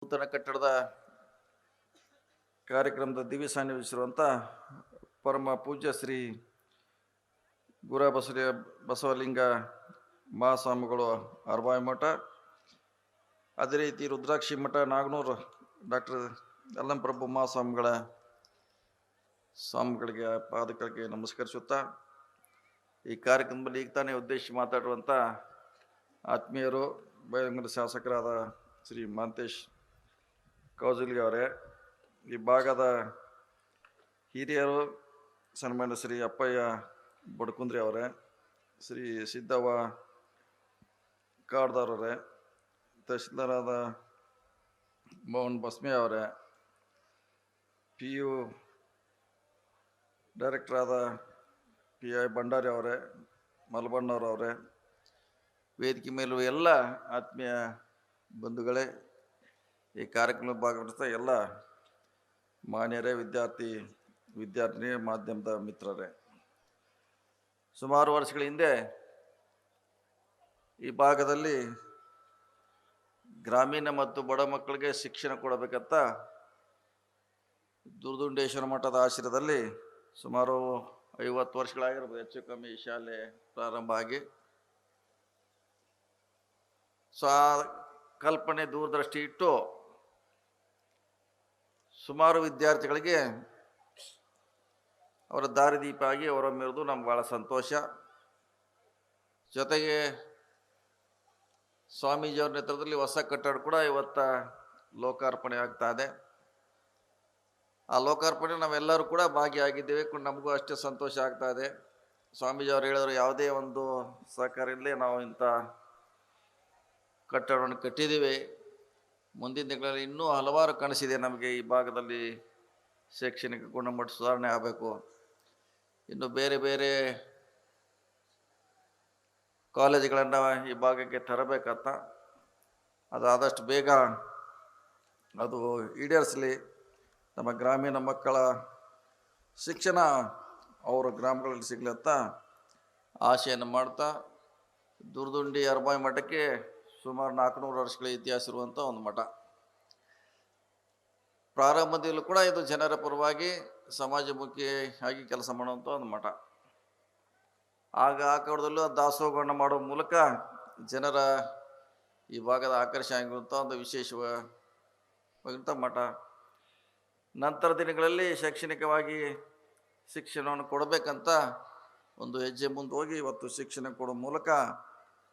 ನೂತನ ಕಟ್ಟಡದ ಕಾರ್ಯಕ್ರಮದ ದಿವ್ಯ ಸಾನ್ನಿಧ್ಯವಿಸಿರುವಂಥ ಪರಮ ಪೂಜ್ಯ ಶ್ರೀ ಗುರ ಬಸವಲಿಂಗ ಮಹಾಸ್ವಾಮಿಗಳು ಅರಬಾವಿ ಮಠ, ಅದೇ ರೀತಿ ರುದ್ರಾಕ್ಷಿ ಮಠ ನಾಗನೂರು ಡಾಕ್ಟರ್ ಯಲ್ಲಂಪ್ರಭು ಸ್ವಾಮಿಗಳಿಗೆ ಪಾದಗಳಿಗೆ ನಮಸ್ಕರಿಸುತ್ತಾ, ಈ ಕಾರ್ಯಕ್ರಮದಲ್ಲಿ ಈಗ ತಾನೇ ಉದ್ದೇಶಿಸಿ ಮಾತಾಡುವಂಥ ಆತ್ಮೀಯರು ಬೈಲಹೊಂಗಲ ಶಾಸಕರಾದ ಶ್ರೀ ಮಹಾಂತೇಶ್ ಕೌಜಲ್ಗಿ ಅವರೇ, ಈ ಭಾಗದ ಹಿರಿಯರು ಸನ್ಮಾನ್ಯ ಶ್ರೀ ಅಪ್ಪಯ್ಯ ಬಡ್ಕುಂದ್ರಿ ಅವರೇ, ಶ್ರೀ ಸಿದ್ದವ್ವ ಕಾಡ್ದವರೇ, ತಹಶೀಲ್ದಾರಾದ ಮೋಹನ್ ಬಸ್ಮೆ ಅವರೇ, PU ಡೈರೆಕ್ಟರಾದ PI ಭಂಡಾರಿ ಅವರೇ, ಮಲಬಣ್ಣವರವರೇ, ವೇದಿಕೆ ಮೇಲೂ ಎಲ್ಲ ಆತ್ಮೀಯ ಬಂಧುಗಳೇ, ಈ ಕಾರ್ಯಕ್ರಮದ ಭಾಗವಹಿಸ್ತಾ ಎಲ್ಲ ಮಾನ್ಯರೇ, ವಿದ್ಯಾರ್ಥಿನಿ ಮಾಧ್ಯಮದ ಮಿತ್ರರೇ, ಸುಮಾರು ವರ್ಷಗಳ ಹಿಂದೆ ಈ ಭಾಗದಲ್ಲಿ ಗ್ರಾಮೀಣ ಮತ್ತು ಬಡ ಮಕ್ಕಳಿಗೆ ಶಿಕ್ಷಣ ಕೊಡಬೇಕಂತ ದುರ್ದುಂಡೇಶ್ವರ ಮಠದ ಆಶ್ರಯದಲ್ಲಿ ಸುಮಾರು 50 ವರ್ಷಗಳಾಗಿರ್ಬೋದು ಹೆಚ್ಚು ಕಮ್ಮಿ ಶಾಲೆ ಪ್ರಾರಂಭ ಆಗಿ. ಕಲ್ಪನೆ ದೂರದೃಷ್ಟಿ ಇಟ್ಟು ಸುಮಾರು ವಿದ್ಯಾರ್ಥಿಗಳಿಗೆ ಅವರ ದಾರಿದೀಪ ಆಗಿ ಹೊರಹೊಮ್ಮಿರೋದು ನಮ್ಗೆ ಭಾಳ ಸಂತೋಷ. ಜೊತೆಗೆ ಸ್ವಾಮೀಜಿಯವರ ನೇತೃತ್ವದಲ್ಲಿ ಹೊಸ ಕಟ್ಟಡ ಕೂಡ ಇವತ್ತು ಲೋಕಾರ್ಪಣೆ ಆಗ್ತಾ ಇದೆ. ಆ ಲೋಕಾರ್ಪಣೆ ನಾವೆಲ್ಲರೂ ಕೂಡ ಭಾಗಿಯಾಗಿದ್ದೇವೆ, ನಮಗೂ ಅಷ್ಟೇ ಸಂತೋಷ ಆಗ್ತಾ ಇದೆ. ಸ್ವಾಮೀಜಿಯವರು ಹೇಳಿದ್ರು, ಯಾವುದೇ ಒಂದು ಸಹಕಾರ ಇಲ್ಲದೆ ನಾವು ಇಂಥ ಕಟ್ಟಡವನ್ನು ಕಟ್ಟಿದ್ದೀವಿ. ಮುಂದಿನ ದಿನಗಳಲ್ಲಿ ಇನ್ನೂ ಹಲವಾರು ಕನಸಿದೆ ನಮಗೆ. ಈ ಭಾಗದಲ್ಲಿ ಶೈಕ್ಷಣಿಕ ಗುಣಮಟ್ಟ ಸುಧಾರಣೆ ಆಗಬೇಕು, ಇನ್ನು ಬೇರೆ ಬೇರೆ ಕಾಲೇಜುಗಳನ್ನು ಈ ಭಾಗಕ್ಕೆ ತರಬೇಕಂತ. ಅದಾದಷ್ಟು ಬೇಗ ಅದು ಈಡೇರಿಸಲಿ. ನಮ್ಮ ಗ್ರಾಮೀಣ ಮಕ್ಕಳ ಶಿಕ್ಷಣ ಅವರ ಗ್ರಾಮಗಳಲ್ಲಿ ಸಿಗಲಿ ಅಂತ ಆಶೆಯನ್ನು ಮಾಡ್ತಾ, ದುರ್ದುಂಡಿ ಅರಬಾವಿ ಮಠಕ್ಕೆ ಸುಮಾರು 400 ವರ್ಷಗಳ ಇತಿಹಾಸ ಇರುವಂಥ ಒಂದು ಮಠ. ಪ್ರಾರಂಭದಲ್ಲೂ ಕೂಡ ಇದು ಜನರ ಪರವಾಗಿ ಸಮಾಜಮುಖಿಯಾಗಿ ಕೆಲಸ ಮಾಡುವಂಥ ಒಂದು ಮಠ. ಆಗ ಆ ಕಾಲದಲ್ಲೂ ದಾಸೋಹಗಳನ್ನು ಮಾಡುವ ಮೂಲಕ ಜನರ ಈ ಭಾಗದ ಆಕರ್ಷಣೆ ಆಗಿರುವಂಥ ಒಂದು ವಿಶೇಷವಾದಂಥ ಮಠ. ನಂತರ ದಿನಗಳಲ್ಲಿ ಶೈಕ್ಷಣಿಕವಾಗಿ ಶಿಕ್ಷಣವನ್ನು ಕೊಡಬೇಕಂತ ಒಂದು ಹೆಜ್ಜೆ ಮುಂದೆ ಹೋಗಿ ಇವತ್ತು ಶಿಕ್ಷಣ ಕೊಡೋ ಮೂಲಕ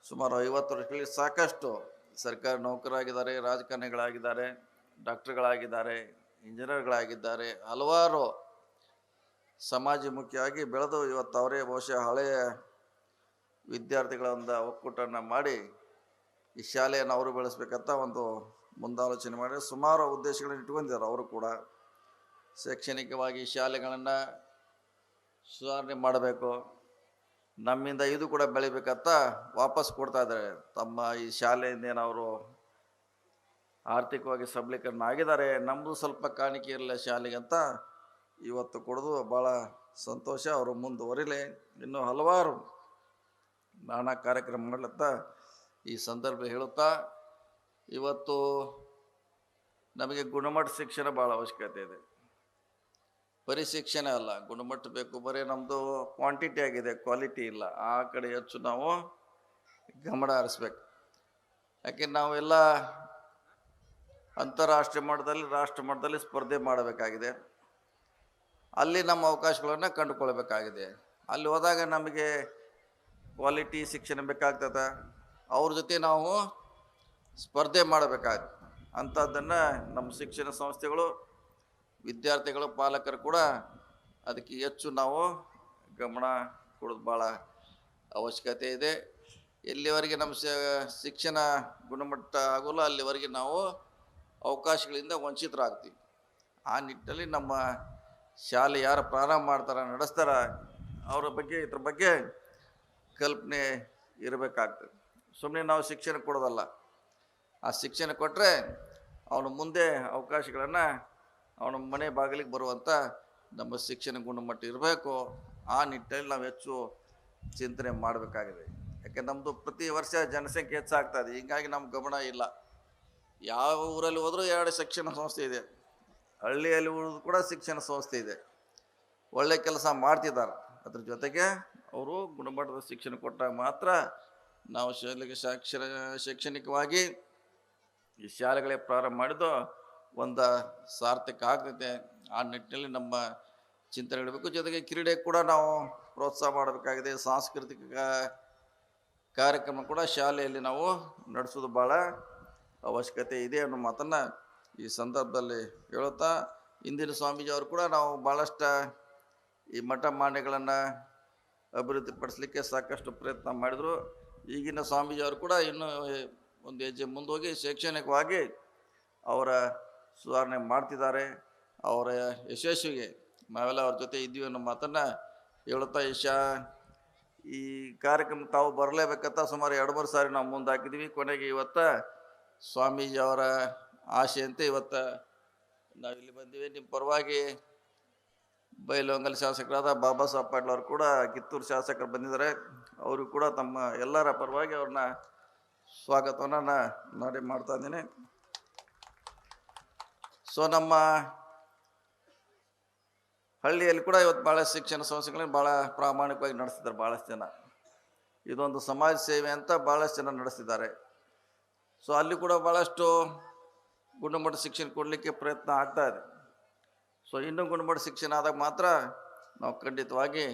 ಸುಮಾರು 50 ವರ್ಷಗಳಲ್ಲಿ ಸಾಕಷ್ಟು ಸರ್ಕಾರಿ ನೌಕರರಾಗಿದ್ದಾರೆ, ರಾಜಕಾರಣಿಗಳಾಗಿದ್ದಾರೆ, ಡಾಕ್ಟರ್ಗಳಾಗಿದ್ದಾರೆ, ಇಂಜಿನಿಯರ್ಗಳಾಗಿದ್ದಾರೆ, ಹಲವಾರು ಸಮಾಜಮುಖಿಯಾಗಿ ಬೆಳೆದು ಇವತ್ತು ಅವರೇ ಬಹುಶಃ ಹಳೆಯ ವಿದ್ಯಾರ್ಥಿಗಳ ಒಂದು ಒಕ್ಕೂಟನ್ನು ಮಾಡಿ ಈ ಶಾಲೆಯನ್ನು ಅವರು ಬೆಳೆಸ್ಬೇಕಂತ ಒಂದು ಮುಂದಾಲೋಚನೆ ಮಾಡಿ ಸುಮಾರು ಉದ್ದೇಶಗಳನ್ನು ಇಟ್ಕೊಂಡಿದ್ದಾರೆ. ಅವರು ಕೂಡ ಶೈಕ್ಷಣಿಕವಾಗಿ ಶಾಲೆಗಳನ್ನು ಸುಧಾರಣೆ ಮಾಡಬೇಕು, ನಮ್ಮಿಂದ ಇದು ಕೂಡ ಬೆಳಿಬೇಕಂತ ವಾಪಸ್ ಕೊಡ್ತಾ ಇದ್ದಾರೆ. ತಮ್ಮ ಈ ಶಾಲೆಯಿಂದ ಅವರು ಆರ್ಥಿಕವಾಗಿ ಸಬಲೀಕರಣ ಆಗಿದ್ದಾರೆ, ನಮ್ಮದು ಸ್ವಲ್ಪ ಕಾಣಿಕೆ ಇರಲಿಲ್ಲ ಶಾಲೆಗೆ ಅಂತ ಇವತ್ತು ಕೊಡೋದು ಭಾಳ ಸಂತೋಷ. ಅವರು ಮುಂದುವರಿಲಿ, ಇನ್ನೂ ಹಲವಾರು ನಾನಾ ಕಾರ್ಯಕ್ರಮ ಮಾಡ್ಲತ್ತ ಈ ಸಂದರ್ಭ ಹೇಳುತ್ತಾ, ಇವತ್ತು ನಮಗೆ ಗುಣಮಟ್ಟ ಶಿಕ್ಷಣ ಭಾಳ ಅವಶ್ಯಕತೆ ಇದೆ. ಬರೀ ಶಿಕ್ಷಣ ಅಲ್ಲ, ಗುಣಮಟ್ಟ ಬೇಕು. ಬರೀ ನಮ್ಮದು ಕ್ವಾಂಟಿಟಿ ಆಗಿದೆ, ಕ್ವಾಲಿಟಿ ಇಲ್ಲ. ಆ ಕಡೆ ಹೆಚ್ಚು ನಾವು ಗಮನ ಹರಿಸ್ಬೇಕು. ಯಾಕೆ ನಾವೆಲ್ಲ ಅಂತಾರಾಷ್ಟ್ರೀಯ ಮಟ್ಟದಲ್ಲಿ ರಾಷ್ಟ್ರ ಮಟ್ಟದಲ್ಲಿ ಸ್ಪರ್ಧೆ ಮಾಡಬೇಕಾಗಿದೆ. ಅಲ್ಲಿ ನಮ್ಮ ಅವಕಾಶಗಳನ್ನು ಕಂಡುಕೊಳ್ಬೇಕಾಗಿದೆ. ಅಲ್ಲಿ ಹೋದಾಗ ನಮಗೆ ಕ್ವಾಲಿಟಿ ಶಿಕ್ಷಣ ಬೇಕಾಗ್ತದೆ, ಅವ್ರ ಜೊತೆ ನಾವು ಸ್ಪರ್ಧೆ ಮಾಡಬೇಕಾಗ್ತದೆ. ಅಂಥದ್ದನ್ನು ನಮ್ಮ ಶಿಕ್ಷಣ ಸಂಸ್ಥೆಗಳು, ವಿದ್ಯಾರ್ಥಿಗಳು, ಪಾಲಕರು ಕೂಡ ಅದಕ್ಕೆ ಹೆಚ್ಚು ನಾವು ಗಮನ ಕೊಡೋದು ಭಾಳ ಅವಶ್ಯಕತೆ ಇದೆ. ಎಲ್ಲಿವರೆಗೆ ನಮ್ಮ ಶಿಕ್ಷಣ ಗುಣಮಟ್ಟ ಆಗೋಲ್ಲ ಅಲ್ಲಿವರೆಗೆ ನಾವು ಅವಕಾಶಗಳಿಂದ ವಂಚಿತರಾಗ್ತೀವಿ. ಆ ನಿಟ್ಟಿನಲ್ಲಿ ನಮ್ಮ ಶಾಲೆ ಯಾರು ಪ್ರಾರಂಭ ಮಾಡ್ತಾರೆ, ನಡೆಸ್ತಾರ, ಇದ್ರ ಬಗ್ಗೆ ಕಲ್ಪನೆ ಇರಬೇಕಾಗ್ತದೆ. ಸುಮ್ಮನೆ ನಾವು ಶಿಕ್ಷಣ ಕೊಡೋದಲ್ಲ, ಆ ಶಿಕ್ಷಣ ಕೊಟ್ಟರೆ ಅವನು ಮುಂದೆ ಅವಕಾಶಗಳನ್ನು ಅವನ ಮನೆ ಬಾಗಿಲಿಗೆ ಬರುವಂಥ ನಮ್ಮ ಶಿಕ್ಷಣ ಗುಣಮಟ್ಟ ಇರಬೇಕು. ಆ ನಿಟ್ಟಿನಲ್ಲಿ ನಾವು ಹೆಚ್ಚು ಚಿಂತನೆ ಮಾಡಬೇಕಾಗಿದೆ. ಯಾಕೆ ನಮ್ಮದು ಪ್ರತಿ ವರ್ಷ ಜನಸಂಖ್ಯೆ ಹೆಚ್ಚಾಗ್ತದೆ, ಹೀಗಾಗಿ ನಮ್ಮ ಗಮನ ಇಲ್ಲ. ಯಾವ ಊರಲ್ಲಿ ಹೋದರೂ 2 ಶಿಕ್ಷಣ ಸಂಸ್ಥೆ ಇದೆ, ಹಳ್ಳಿಯಲ್ಲಿ ಉಳಿದು ಕೂಡ ಶಿಕ್ಷಣ ಸಂಸ್ಥೆ ಇದೆ. ಒಳ್ಳೆ ಕೆಲಸ ಮಾಡ್ತಿದ್ದಾರೆ. ಅದ್ರ ಜೊತೆಗೆ ಅವರು ಗುಣಮಟ್ಟದ ಶಿಕ್ಷಣ ಕೊಟ್ಟಾಗ ಮಾತ್ರ ನಾವು ಶೈಕ್ಷಣಿಕವಾಗಿ ಈ ಶಾಲೆಗಳೇ ಪ್ರಾರಂಭ ಮಾಡಿದ್ದು ಒಂದು ಸಾರ್ಥಕ ಆಗ್ತೈತೆ. ಆ ನಿಟ್ಟಿನಲ್ಲಿ ನಮ್ಮ ಚಿಂತನೆ ಇಡಬೇಕು. ಜೊತೆಗೆ ಕ್ರೀಡೆ ಕೂಡ ನಾವು ಪ್ರೋತ್ಸಾಹ ಮಾಡಬೇಕಾಗಿದೆ. ಸಾಂಸ್ಕೃತಿಕ ಕಾರ್ಯಕ್ರಮ ಕೂಡ ಶಾಲೆಯಲ್ಲಿ ನಾವು ನಡೆಸೋದು ಭಾಳ ಅವಶ್ಯಕತೆ ಇದೆ ಅನ್ನೋ ಮಾತನ್ನು ಈ ಸಂದರ್ಭದಲ್ಲಿ ಹೇಳುತ್ತಾ, ಇಂದಿನ ಸ್ವಾಮೀಜಿ ಅವರು ಕೂಡ ನಾವು ಭಾಳಷ್ಟು ಈ ಮಠ ಮಾನ್ಯಗಳನ್ನು ಅಭಿವೃದ್ಧಿಪಡಿಸಲಿಕ್ಕೆ ಸಾಕಷ್ಟು ಪ್ರಯತ್ನ ಮಾಡಿದರು. ಈಗಿನ ಸ್ವಾಮೀಜಿ ಅವರು ಕೂಡ ಇನ್ನೂ ಒಂದು ಹೆಜ್ಜೆ ಮುಂದೋಗಿ ಶೈಕ್ಷಣಿಕವಾಗಿ ಅವರ ಸುಧಾರಣೆ ಮಾಡ್ತಿದ್ದಾರೆ. ಅವರ ಯಶಸ್ವಿಗೆ ನಾವೆಲ್ಲ ಅವ್ರ ಜೊತೆ ಇದ್ದೀವಿ ಅನ್ನೋ ಮಾತನ್ನು ಹೇಳುತ್ತಾ, ಈ ಕಾರ್ಯಕ್ರಮ ತಾವು ಬರಲೇಬೇಕಂತ ಸುಮಾರು 2-3 ಸಾರಿ ನಾವು ಮುಂದೆ ಹಾಕಿದ್ದೀವಿ. ಕೊನೆಗೆ ಇವತ್ತು ಸ್ವಾಮೀಜಿ ಅವರ ಆಶೆಯಂತೆ ಇವತ್ತು ನಾವಿಲ್ಲಿ ಬಂದೀವಿ. ನಿಮ್ಮ ಪರವಾಗಿ ಬೈಲಹೊಂಗಲ ಶಾಸಕರಾದ ಬಾಬಾ ಸಾಹೇಬ್ ಪಾಟೀಲ್ ಅವರು ಕೂಡ ಕಿತ್ತೂರು ಶಾಸಕರು ಬಂದಿದ್ದಾರೆ. ಅವರು ಕೂಡ ತಮ್ಮ ಎಲ್ಲರ ಪರವಾಗಿ ಅವ್ರನ್ನ ಸ್ವಾಗತವನ್ನು ನಾನು ಮಾಡ್ತಾ ಇದ್ದೀನಿ. ಸೊ ನಮ್ಮ ಹಳ್ಳಿಯಲ್ಲಿ ಕೂಡ ಇವತ್ತು ಭಾಳ ಶಿಕ್ಷಣ ಸಂಸ್ಥೆಗಳನ್ನ ಭಾಳ ಪ್ರಾಮಾಣಿಕವಾಗಿ ನಡೆಸ್ತಿದ್ದಾರೆ. ಭಾಳಷ್ಟು ಜನ ಇದೊಂದು ಸಮಾಜ ಸೇವೆ ಅಂತ ಭಾಳಷ್ಟು ಜನ ನಡೆಸ್ತಿದ್ದಾರೆ. ಸೊ ಅಲ್ಲಿ ಕೂಡ ಭಾಳಷ್ಟು ಗುಣಮಟ್ಟ ಶಿಕ್ಷಣ ಕೊಡಲಿಕ್ಕೆ ಪ್ರಯತ್ನ ಆಗ್ತಾ ಇದೆ. ಸೊ ಇನ್ನೂ ಗುಣಮಟ್ಟ ಶಿಕ್ಷಣ ಆದಾಗ ಮಾತ್ರ ನಾವು ಖಂಡಿತವಾಗಿ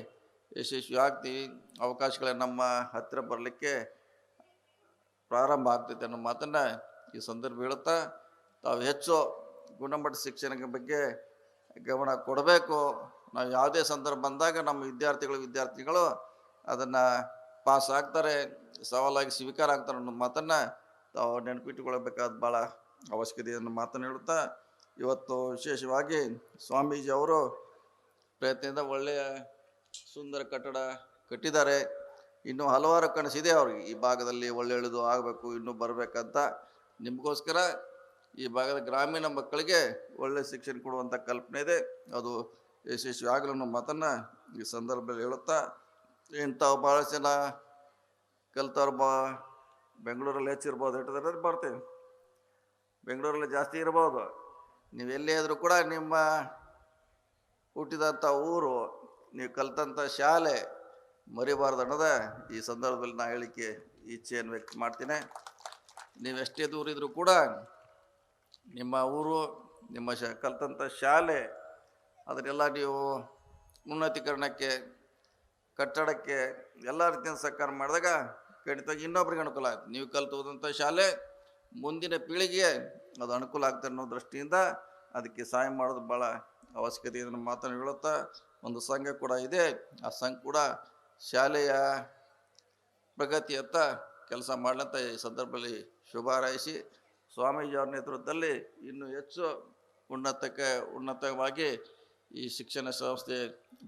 ಯಶಸ್ವಿ ಆಗ್ತೀವಿ. ಅವಕಾಶಗಳೇ ನಮ್ಮ ಹತ್ತಿರ ಬರಲಿಕ್ಕೆ ಪ್ರಾರಂಭ ಆಗ್ತೈತೆ ಅನ್ನೋ ಮಾತನ್ನು ಈ ಸಂದರ್ಭ ಹೇಳುತ್ತಾ, ತಾವು ಹೆಚ್ಚು ಗುಣಮಟ್ಟ ಶಿಕ್ಷಣದ ಬಗ್ಗೆ ಗಮನ ಕೊಡಬೇಕು. ನಾವು ಯಾವುದೇ ಸಂದರ್ಭ ಬಂದಾಗ ನಮ್ಮ ವಿದ್ಯಾರ್ಥಿಗಳು ಅದನ್ನು ಪಾಸ್ ಆಗ್ತಾರೆ, ಸವಾಲಾಗಿ ಸ್ವೀಕಾರ ಆಗ್ತಾರೆ ಅನ್ನೋ ಮಾತನ್ನು ತಾವು ನೆನಪಿಟ್ಟುಕೊಳ್ಬೇಕಾದ ಭಾಳ ಅವಶ್ಯಕತೆ ಅನ್ನೋ ಮಾತನ್ನು ಹೇಳುತ್ತಾ, ಇವತ್ತು ವಿಶೇಷವಾಗಿ ಸ್ವಾಮೀಜಿ ಅವರು ಪ್ರಯತ್ನದಿಂದ ಒಳ್ಳೆಯ ಸುಂದರ ಕಟ್ಟಡ ಕಟ್ಟಿದ್ದಾರೆ. ಇನ್ನೂ ಹಲವಾರು ಕನಸಿದೆ ಅವ್ರಿಗೆ, ಈ ಭಾಗದಲ್ಲಿ ಒಳ್ಳೆಯದು ಆಗಬೇಕು, ಇನ್ನೂ ಬರಬೇಕಂತ. ನಿಮಗೋಸ್ಕರ ಈ ಭಾಗದ ಗ್ರಾಮೀಣ ಮಕ್ಕಳಿಗೆ ಒಳ್ಳೆಯ ಶಿಕ್ಷಣ ಕೊಡುವಂಥ ಕಲ್ಪನೆ ಇದೆ. ಅದು ಯಶಸ್ವಿ ಆಗಲಿ ಅನ್ನೋ ಮಾತನ್ನು ಈ ಸಂದರ್ಭದಲ್ಲಿ ಹೇಳುತ್ತಾ, ಇಂಥವು ಭಾಳ ಜನ ಕಲ್ತವ್ರು ಬೆಂಗಳೂರಲ್ಲಿ ಹೆಚ್ಚಿರ್ಬೋದು, ಇಟ್ಟದ್ರೆ ಬರ್ತೀವಿ, ಬೆಂಗಳೂರಲ್ಲಿ ಜಾಸ್ತಿ ಇರ್ಬೋದು. ನೀವು ಎಲ್ಲೇ ಆದರೂ ಕೂಡ ನಿಮ್ಮ ಹುಟ್ಟಿದಂಥ ಊರು, ನೀವು ಕಲ್ತಂಥ ಶಾಲೆ ಮರಿಬಾರ್ದು ಅನ್ನೋದ ಈ ಸಂದರ್ಭದಲ್ಲಿ ನಾನು ಹೇಳಿಕೆ ಇಚ್ಛೆಯನ್ನು ವ್ಯಕ್ತ ಮಾಡ್ತೀನಿ. ನೀವು ಎಷ್ಟೇ ದೂರ ಇದ್ದರೂ ಕೂಡ ನಿಮ್ಮ ಊರು, ನಿಮ್ಮ ಕಲ್ತಂಥ ಶಾಲೆ ಅದನ್ನೆಲ್ಲ ನೀವು ಉನ್ನತೀಕರಣಕ್ಕೆ, ಕಟ್ಟಡಕ್ಕೆ ಎಲ್ಲ ರೀತಿಯ ಸಹಕಾರ ಮಾಡಿದಾಗ ಖಂಡಿತವಾಗಿ ಇನ್ನೊಬ್ರಿಗೆ ಅನುಕೂಲ ಆಗುತ್ತೆ. ನೀವು ಕಲ್ತೋದಂಥ ಶಾಲೆ ಮುಂದಿನ ಪೀಳಿಗೆಗೆ ಅದು ಅನುಕೂಲ ಆಗ್ತದೆ ಅನ್ನೋ ದೃಷ್ಟಿಯಿಂದ ಅದಕ್ಕೆ ಸಹಾಯ ಮಾಡೋದು ಭಾಳ ಅವಶ್ಯಕತೆ ಇದನ್ನು ಮಾತನ್ನು ಹೇಳುತ್ತಾ, ಒಂದು ಸಂಘ ಕೂಡ ಇದೆ. ಆ ಸಂಘ ಕೂಡ ಶಾಲೆಯ ಪ್ರಗತಿಯತ್ತ ಕೆಲಸ ಮಾಡಲಂತ ಈ ಸಂದರ್ಭದಲ್ಲಿ ಶುಭ ಹಾರೈಸಿ, ಸ್ವಾಮೀಜಿಯವರ ನೇತೃತ್ವದಲ್ಲಿ ಇನ್ನೂ ಹೆಚ್ಚು ಉನ್ನತವಾಗಿ ಈ ಶಿಕ್ಷಣ ಸಂಸ್ಥೆ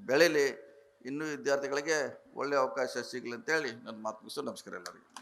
ಬೆಳೀಲಿ, ಇನ್ನೂ ವಿದ್ಯಾರ್ಥಿಗಳಿಗೆ ಒಳ್ಳೆಯ ಅವಕಾಶ ಸಿಗಲಿ ಅಂತೇಳಿ ನನ್ನ ಮಾತು ಮುಗಿಸು. ನಮಸ್ಕಾರ ಎಲ್ಲರಿಗೂ.